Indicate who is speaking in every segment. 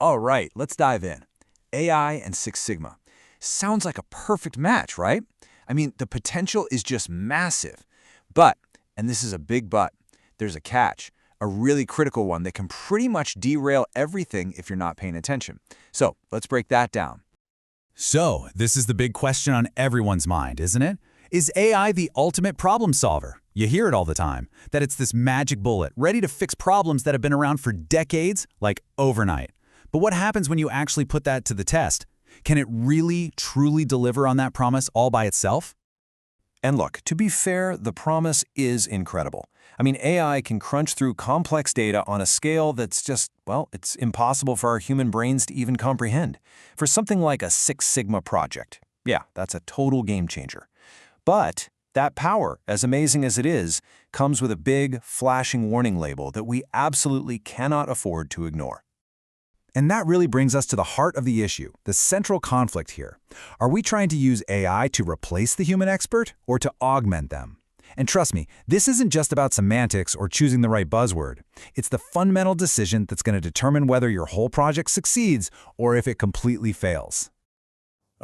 Speaker 1: All right, let's dive in. AI and Six Sigma. Sounds like a perfect match, right? I mean, the potential is just massive. But, and this is a big but, there's a catch, a really critical one that can pretty much derail everything if you're not paying attention. So, let's break that down.
Speaker 2: So, this is the big question on everyone's mind, isn't it? Is AI the ultimate problem solver? You hear it all the time, that it's this magic bullet ready to fix problems that have been around for decades, like overnight. But what happens when you actually put that to the test? Can it really, truly deliver on that promise all by itself?
Speaker 3: And look, to be fair, the promise is incredible. I mean, AI can crunch through complex data on a scale that's just, well, it's impossible for our human brains to even comprehend. For something like a Six Sigma project, yeah, that's a total game changer. But that power, as amazing as it is, comes with a big, flashing warning label that we absolutely cannot afford to ignore.
Speaker 2: And that really brings us to the heart of the issue, the central conflict here. Are we trying to use AI to replace the human expert or to augment them? And trust me, this isn't just about semantics or choosing the right buzzword. It's the fundamental decision that's going to determine whether your whole project succeeds or if it completely fails.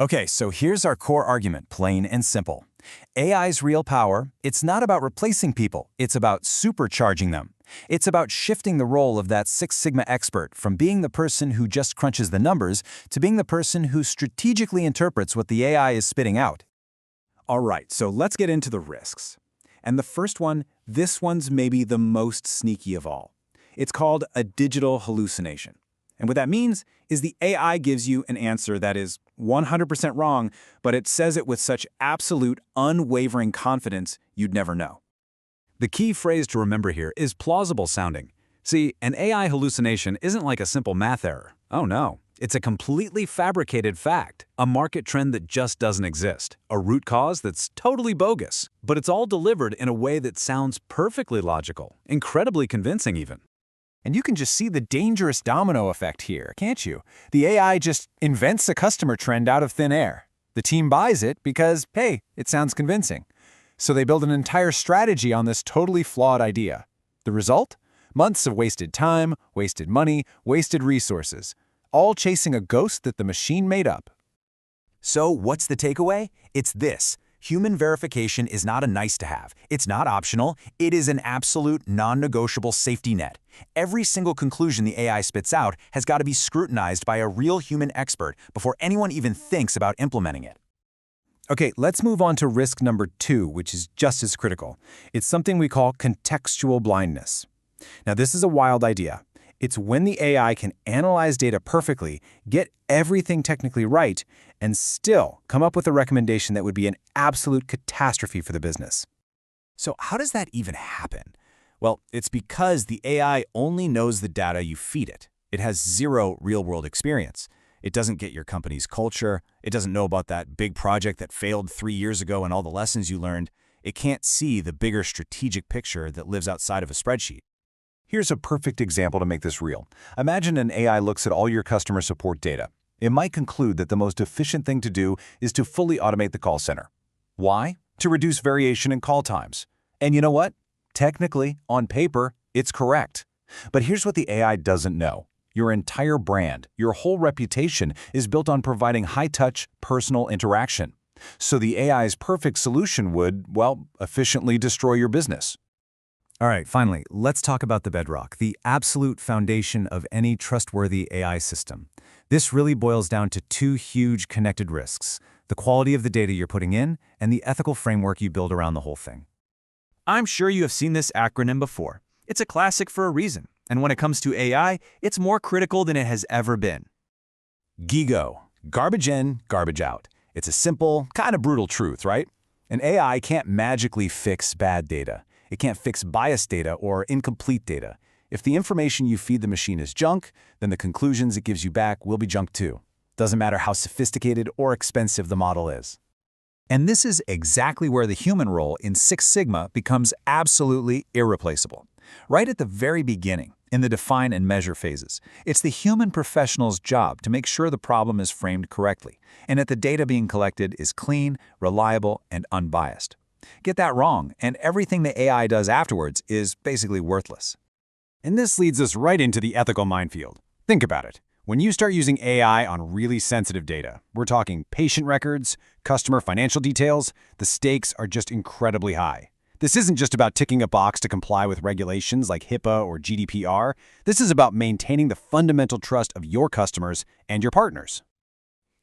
Speaker 3: Okay, so here's our core argument, plain and simple. AI's real power, it's not about replacing people, it's about supercharging them. It's about shifting the role of that Six Sigma expert from being the person who just crunches the numbers to being the person who strategically interprets what the AI is spitting out.
Speaker 1: All right, so let's get into the risks. And the first one, this one's maybe the most sneaky of all. It's called a digital hallucination. And what that means is the AI gives you an answer that is 100% wrong, but it says it with such absolute, unwavering confidence you'd never know.
Speaker 2: The key phrase to remember here is plausible sounding. See, an AI hallucination isn't like a simple math error. Oh no, it's a completely fabricated fact, a market trend that just doesn't exist, a root cause that's totally bogus, but it's all delivered in a way that sounds perfectly logical, incredibly convincing even.
Speaker 3: And you can just see the dangerous domino effect here, can't you? The AI just invents a customer trend out of thin air. The team buys it because, hey, it sounds convincing. So they build an entire strategy on this totally flawed idea. The result? Months of wasted time, wasted money, wasted resources, all chasing a ghost that the machine made up.
Speaker 2: So what's the takeaway? It's this. Human verification is not a nice-to-have. It's not optional. It is an absolute, non-negotiable safety net. Every single conclusion the AI spits out has got to be scrutinized by a real human expert before anyone even thinks about implementing it.
Speaker 3: Okay, let's move on to risk number 2, which is just as critical. It's something we call contextual blindness. Now, this is a wild idea. It's when the AI can analyze data perfectly, get everything technically right, and still come up with a recommendation that would be an absolute catastrophe for the business.
Speaker 1: So how does that even happen? Well, it's because the AI only knows the data you feed it. It has zero real-world experience. It doesn't get your company's culture. It doesn't know about that big project that failed 3 years ago and all the lessons you learned. It can't see the bigger strategic picture that lives outside of a spreadsheet.
Speaker 3: Here's a perfect example to make this real. Imagine an AI looks at all your customer support data. It might conclude that the most efficient thing to do is to fully automate the call center. Why? To reduce variation in call times. And you know what? Technically, on paper, it's correct. But here's what the AI doesn't know. Your entire brand, your whole reputation is built on providing high-touch, personal interaction. So the AI's perfect solution would, well, efficiently destroy your business.
Speaker 2: All right, finally, let's talk about the bedrock, the absolute foundation of any trustworthy AI system. This really boils down to 2 huge connected risks: the quality of the data you're putting in and the ethical framework you build around the whole thing.
Speaker 1: I'm sure you have seen this acronym before. It's a classic for a reason, and when it comes to AI, it's more critical than it has ever been.
Speaker 3: GIGO, garbage in, garbage out. It's a simple, kind of brutal truth, right? An AI can't magically fix bad data. It can't fix biased data or incomplete data. If the information you feed the machine is junk, then the conclusions it gives you back will be junk too. Doesn't matter how sophisticated or expensive the model is.
Speaker 2: And this is exactly where the human role in Six Sigma becomes absolutely irreplaceable. Right at the very beginning, in the define and measure phases, it's the human professional's job to make sure the problem is framed correctly and that the data being collected is clean, reliable, and unbiased. Get that wrong, and everything the AI does afterwards is basically worthless.
Speaker 3: And this leads us right into the ethical minefield. Think about it.
Speaker 1: When you start using AI on really sensitive data, we're talking patient records, customer financial details, the stakes are just incredibly high. This isn't just about ticking a box to comply with regulations like HIPAA or GDPR. This is about maintaining the fundamental trust of your customers and your partners.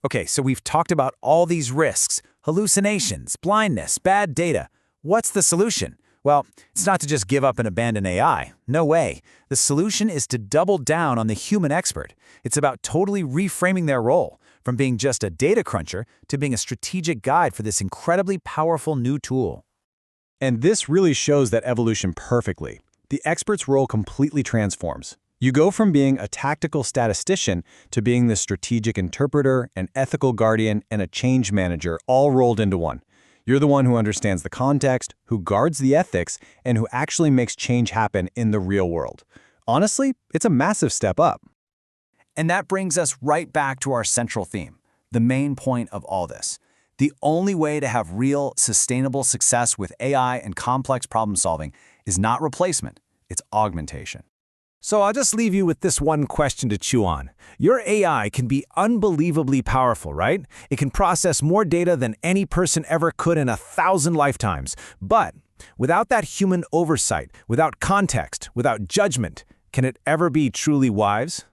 Speaker 1: Okay, so we've talked about all these risks, hallucinations, blindness, bad data. What's the solution? Well, it's not to just give up and abandon AI. No way. The solution is to double down on the human expert. It's about totally reframing their role, from being just a data cruncher to being a strategic guide for this incredibly powerful new tool. And this really shows that evolution perfectly. The expert's role completely transforms. You go from being a tactical statistician to being the strategic interpreter, an ethical guardian, and a change manager all rolled into one. You're the one who understands the context, who guards the ethics, and who actually makes change happen in the real world. Honestly, it's a massive step up. And that brings us right back to our central theme, the main point of all this. The only way to have real, sustainable success with AI and complex problem solving is not replacement, it's augmentation. So I'll just leave you with this one question to chew on. Your AI can be unbelievably powerful, right? It can process more data than any person ever could in 1,000 lifetimes. But without that human oversight, without context, without judgment, can it ever be truly wise?